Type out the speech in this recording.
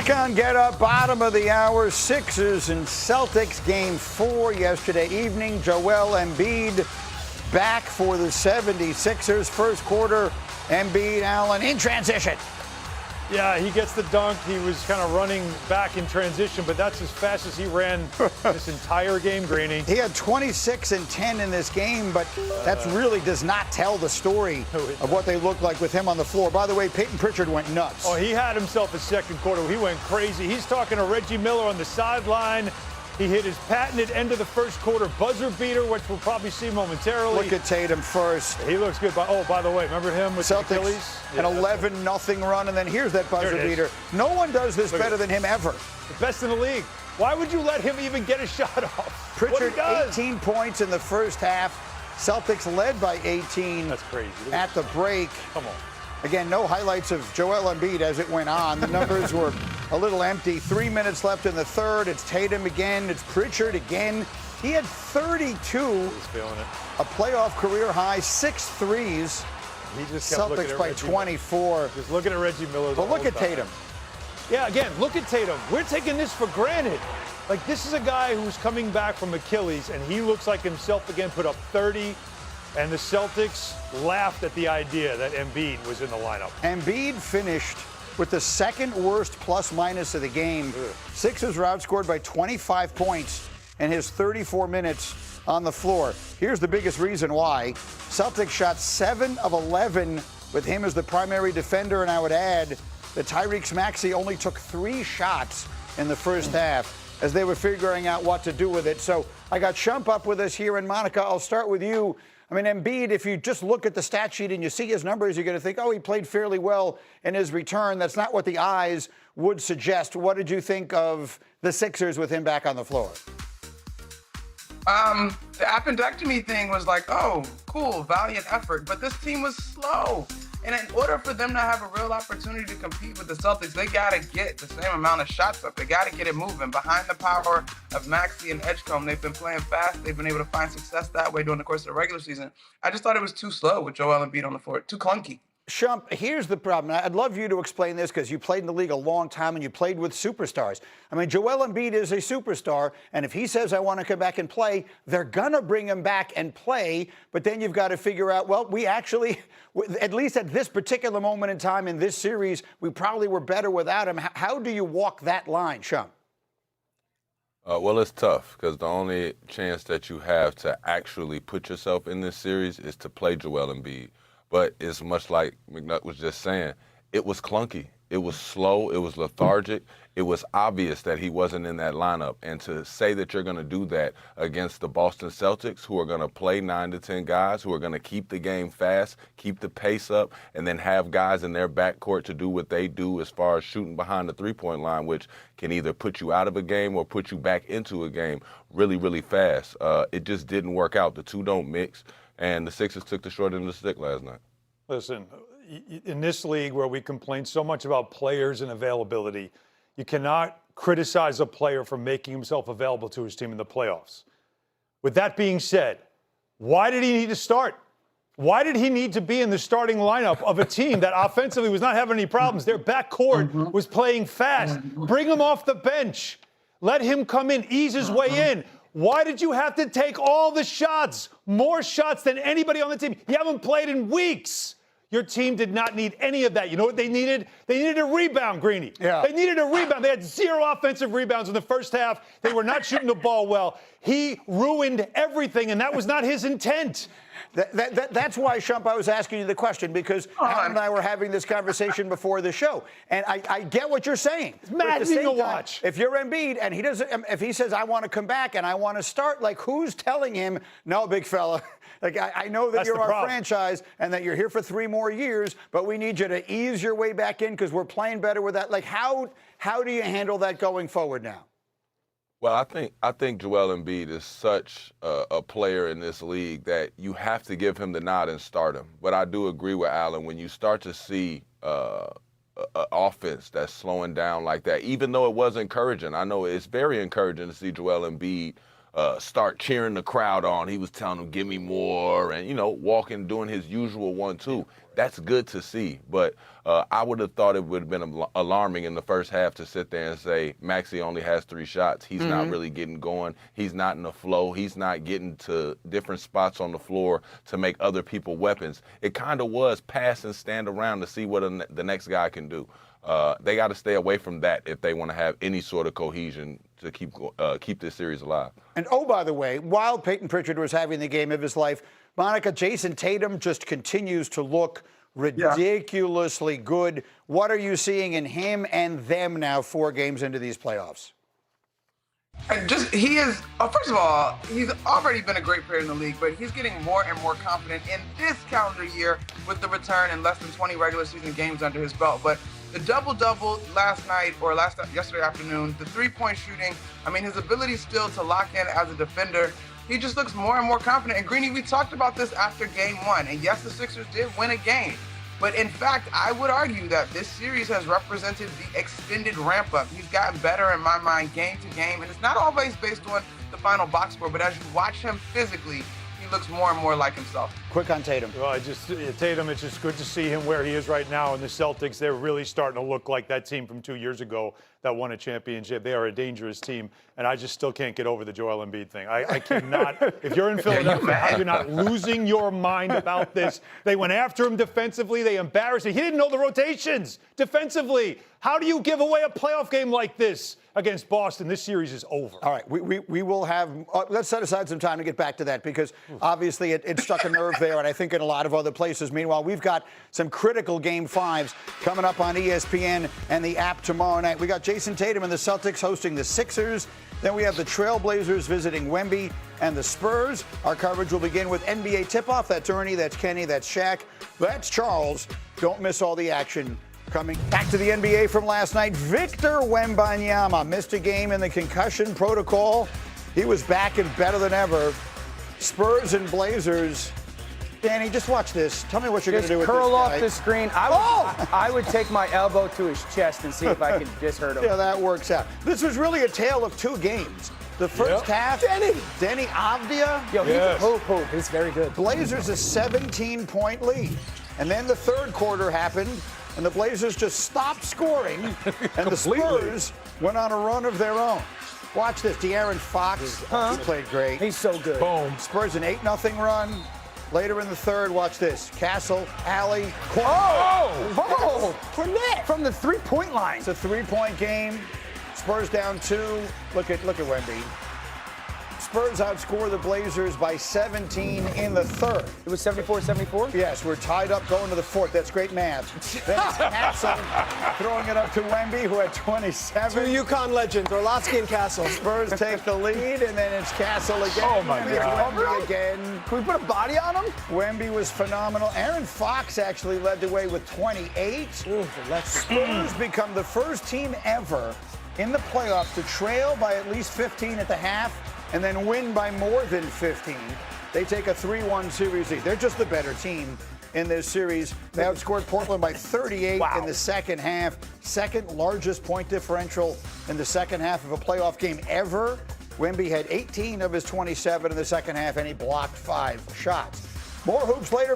Back on Get Up, bottom of the hour, Sixers and Celtics, Game 4 yesterday evening. Joel Embiid back for the 76ers. First quarter, Embiid, Allen in transition. Yeah, he gets the dunk. He was kind of running back in transition, but that's as fast as he ran this entire game, Greeny. He had 26 and 10 in this game, but that really does not tell the story of what they look like with him on the floor. By the way, Peyton Pritchard went nuts. Oh, he had himself a second quarter. He went crazy. He's talking to Reggie Miller on the sideline. He hit his patented end of the first quarter buzzer beater, which we'll probably see momentarily. Look at Tatum first. He looks good. By the way, remember him with Celtics, the Achilles? An 11-0 run, and then here's that buzzer beater. No one does this better than him ever. The best in the league. Why would you let him even get a shot off? Pritchard, 18 points in the first half. Celtics led by 18. That's crazy. At the break. Come on. Again, no highlights of Joel Embiid as it went on. The numbers were a little empty. 3 minutes left in the third. It's Tatum again. It's Pritchard again. He had 32. He's feeling it. A playoff career high, 6 threes. He just kept looking Celtics at by Reggie 24. Miller. Just looking at Reggie Miller. But look at Tatum. Yeah, again, look at Tatum. We're taking this for granted. Like, this is a guy who's coming back from Achilles, and he looks like himself again, put up 30. And the Celtics laughed at the idea that Embiid was in the lineup. Embiid finished with the second worst plus-minus of the game. Sixers were outscored by 25 points in his 34 minutes on the floor. Here's the biggest reason why. Celtics shot 7 of 11 with him as the primary defender, and I would add that Tyrese Maxey only took 3 shots in the first half as they were figuring out what to do with it. So I got Shump up with us here, and Monica, I'll start with you. I mean, Embiid, if you just look at the stat sheet and you see his numbers, you're going to think, oh, he played fairly well in his return. That's not what the eyes would suggest. What did you think of the Sixers with him back on the floor? The appendectomy thing was like, oh, cool, valiant effort. But this team was slow. And in order for them to have a real opportunity to compete with the Celtics, they got to get the same amount of shots up. They got to get it moving. Behind the power of Maxey and Edgecombe, they've been playing fast. They've been able to find success that way during the course of the regular season. I just thought it was too slow with Joel Embiid on the floor, too clunky. Shump, here's the problem. I'd love you to explain this because you played in the league a long time and you played with superstars. I mean, Joel Embiid is a superstar, and if he says, I want to come back and play, they're going to bring him back and play. But then you've got to figure out, well, we actually, at least at this particular moment in time in this series, we probably were better without him. How do you walk that line, Shump? Well, it's tough because the only chance that you have to actually put yourself in this series is to play Joel Embiid. But it's much like McNutt was just saying, it was clunky. It was slow. It was lethargic. It was obvious that he wasn't in that lineup. And to say that you're going to do that against the Boston Celtics, who are going to play 9 to 10 guys, who are going to keep the game fast, keep the pace up, and then have guys in their backcourt to do what they do as far as shooting behind the three-point line, which can either put you out of a game or put you back into a game really, really fast. It just didn't work out. The two don't mix. And the Sixers took the short end of the stick last night. Listen, in this league where we complain so much about players and availability, you cannot criticize a player for making himself available to his team in the playoffs. With that being said, why did he need to start? Why did he need to be in the starting lineup of a team that offensively was not having any problems? Their backcourt was playing fast. Bring him off the bench. Let him come in, ease his way in. Why did you have to take all the shots? More shots than anybody on the team. You haven't played in weeks. Your team did not need any of that. You know what they needed? They needed a rebound, Greeny. Yeah. They needed a rebound. They had 0 offensive rebounds in the first half. They were not shooting the ball well. He ruined everything, and that was not his intent. That's why, Shump, I was asking you the question, because Alan and I were having this conversation before the show. And I get what you're saying. It's maddening to watch. If you're Embiid and if he says, I want to come back and I want to start, like, who's telling him, no, big fella, like, I know that you're our franchise and that you're here for 3 more years, but we need you to ease your way back in because we're playing better with that. Like, how do you handle that going forward now? Well, I think Joel Embiid is such a player in this league that you have to give him the nod and start him. But I do agree with Allen, when you start to see an offense that's slowing down like that, even though it was encouraging. I know it's very encouraging to see Joel Embiid start cheering the crowd on. He was telling them, give me more, and, walking, doing his usual 1-2. That's good to see. But I would have thought it would have been alarming in the first half to sit there and say, Maxey only has 3 shots. He's not really getting going. He's not in the flow. He's not getting to different spots on the floor to make other people weapons. It kind of was pass and stand around to see what the next guy can do. They got to stay away from that if they want to have any sort of cohesion to keep this series alive. And oh, by the way, while Peyton Pritchard was having the game of his life, Monica, Jayson Tatum just continues to look ridiculously good. What are you seeing in him and them now 4 games into these playoffs? He is, first of all, he's already been a great player in the league, but he's getting more and more confident in this calendar year with the return and less than 20 regular season games under his belt. But the double-double last night or yesterday afternoon, the three-point shooting, I mean, his ability still to lock in as a defender, he just looks more and more confident. And Greeny, we talked about this after game 1. And yes, the Sixers did win a game. But in fact, I would argue that this series has represented the extended ramp-up. He's gotten better in my mind game to game. And it's not always based on the final box score, but as you watch him physically, he looks more and more like himself. Quick on Tatum. Well, Tatum, it's just good to see him where he is right now. And the Celtics, they're really starting to look like that team from 2 years ago that won a championship. They are a dangerous team. And I just still can't get over the Joel Embiid thing. I cannot. If you're in Philadelphia, you're not losing your mind about this. They went after him defensively. They embarrassed him. He didn't know the rotations defensively. How do you give away a playoff game like this against Boston? This series is over. All right, we will have, let's set aside some time to get back to that because obviously it struck a nerve there and I think in a lot of other places. Meanwhile, we've got some critical Game 5s coming up on ESPN and the app tomorrow night. We got Jayson Tatum and the Celtics hosting the Sixers. Then we have the Trailblazers visiting Wemby and the Spurs. Our coverage will begin with NBA tip-off. That's Ernie, that's Kenny, that's Shaq, that's Charles. Don't miss all the action. Coming back to the NBA from last night, Victor Wembanyama missed a game in the concussion protocol. He was back and better than ever. Spurs and Blazers. Danny, just watch this. Tell me what you're going to do with this guy. Curl off the screen. I would take my elbow to his chest and see if I could just hurt him. Yeah, that works out. This was really a tale of 2 games. The first half, Denny Avdia. Yo, he's a hoop. He's very good. Blazers a 17-point lead. And then the third quarter happened, and the Blazers just stopped scoring, and the Spurs went on a run of their own. Watch this. De'Aaron Fox, he played great. He's so good. Boom. Spurs an 8-0 run. Later in the third, watch this. Castle, Alley, corner. Cornette from the 3-point line. It's a 3-point game. Spurs down 2. Look at Wemby. Spurs outscore the Blazers by 17 in the third. It was 74-74? Yes, we're tied up going to the fourth. That's great math. Then it's Castle throwing it up to Wemby, who had 27. 2 UConn legends, Orlovsky and Castle. Spurs take the lead, and then it's Castle again. Oh, my God. Wemby again. Can we put a body on him? Wemby was phenomenal. Aaron Fox actually led the way with 28. Spurs become the first team ever in the playoffs to trail by at least 15 at the half and then win by more than 15. They take a 3-1 series lead. They're just the better team in this series. They outscored Portland by 38 in the second half. Second largest point differential in the second half of a playoff game ever. Wemby had 18 of his 27 in the second half, and he blocked 5 shots. More hoops later.